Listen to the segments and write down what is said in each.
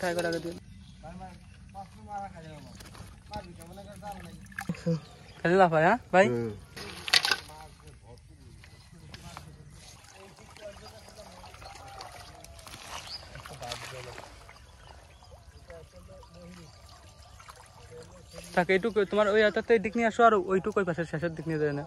Try করে আগে দিন খালি লাফায়। হ্যাঁ ভাই তাকে এইটুকু তোমার ওই হাতাতে দিক নিয়ে আসো আর ওইটুকু ওই পাশের শেষের দিক নিয়ে যায় না।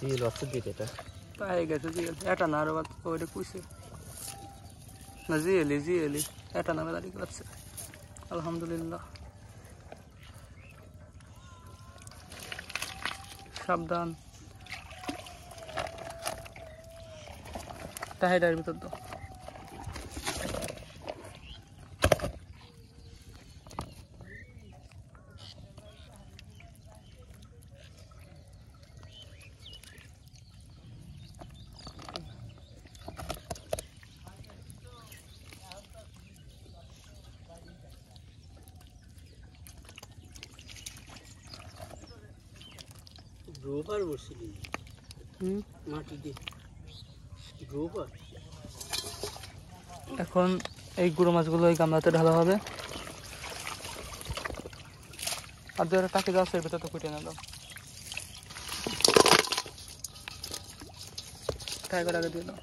জিল আছে দিকে এটা পাই গেছে জিএল এটা না আর ওইটা কুইছে না জিএলি এটা নামে দাঁড়িয়ে যাচ্ছে আলহামদুলিল্লাহ। সাবধান টাইডার ভিতর দাও। গ্রোভার বসিলি মাটি দিয়ে গ্রোভার। এখন এই গুঁড়ো মাছগুলো এই গামলাতে ঢালা হবে আর যারা টাকে যাচ্ছে এর ভেতর তো কুটে না দাও ট্রাই করে আগে দিয়ে দাও।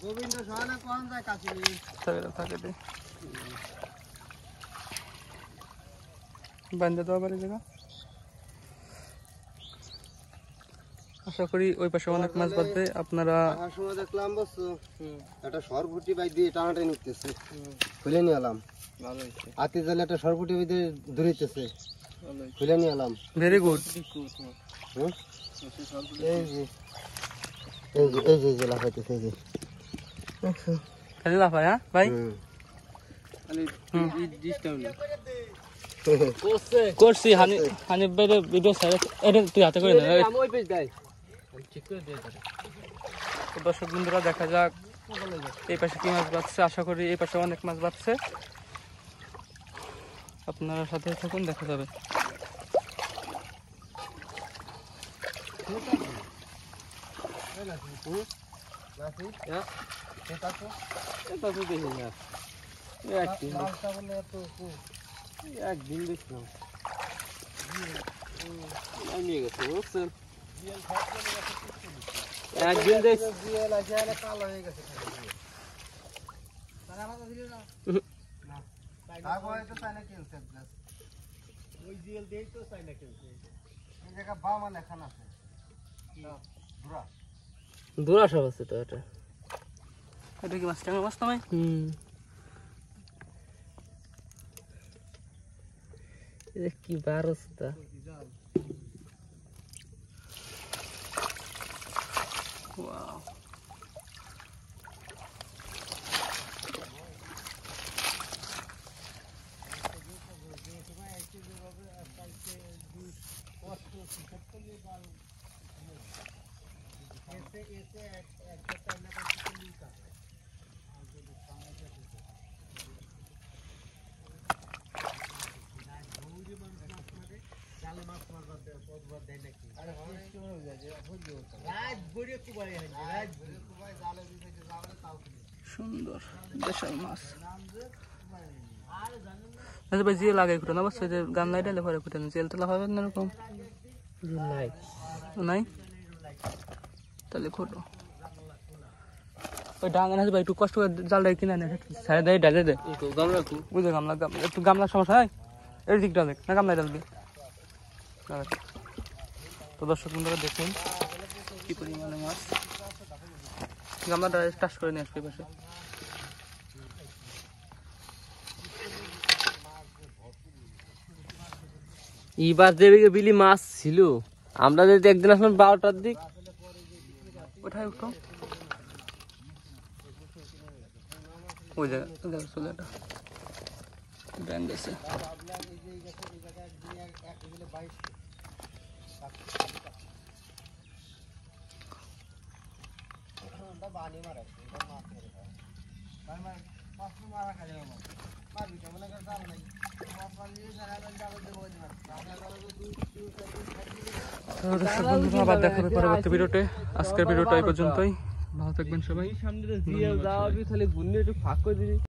গোবিন্দ সহানা কোন যায় কাছিলি থাকে দে বান্ধে দেওয়া পারে জায়গা। আশা করি ওই পাশে অনেক মাছ বাঁধবে। আপনারা সময় দেখলাম বস একটা সরপুটি বাই দিয়ে টানাটাই নিতেছে খুলে নিয়ে এলাম। ভালো হয়েছে আতি জালে একটা সরপুটি বাই দিয়ে ধরিতেছে খুলে নিয়ে এলাম। Very good. এই যে লাফাইতেছে এই যে খালি লাফায়। হ্যাঁ ভাই করছি হানিফ ভাই ভিডিও এটা তুই হাতে করে না দর্শক বন্ধুরা দেখা যাক এই পাশে কি মাছ বাঁধছে। আশা করি এই পাশে অনেক মাছ বাঁধছে। আপনারা সাথে থাকুন দেখা যাবে। একদিন দেখলাম নিয়ে গেছে বুঝছেন একদিন কালো হয়ে গেছে ওই জিএল দিয়েই তো চাইনা খেলছে এই জায়গা বামা লেখান আছে দুরা সব আছে তো এটা এটা কি মাছ টাঙ্গা মাছ না ভাই? এটা কি বারোটা ওয়াও সুন্দর দেশাল মাছ। আচ্ছা ভাই জিয়ে লাগাই খুঁটে না বস গান নাই ডালে ঘরে খুঁটে না জেল তোলা হবে না এরকম নাই তাহলে খুঁটো ওই ডাঙা আছে ভাই একটু কষ্ট করে জালটা কিনে আনে সাইড দিয়ে ডালে দে বুঝে গামলা একটু গামলার সমস্যা হয় এই দিকটা দেখ না গামলায় ডালবি। তো দর্শক বন্ধুরা দেখুন কি পরিমাণে মাছ গামলাটা টাচ করে নিয়ে আসবে পাশে। এইবার দেবে বিলি মাছ ছিল আমরা যদি একদিন আসলাম 12টার দিক, ওঠায় উঠো, ওই জায়গা চলে এটা ব্যান্ড আছে। আবার দেখা হবে পরবর্তী ভিডিওতে। আজকের ভিডিওটা এই পর্যন্তই। ভালো থাকবেন সবাই। সামনে দিয়ে যাওয়া খালি ঘুরলে একটু ফাঁক করে দিবি।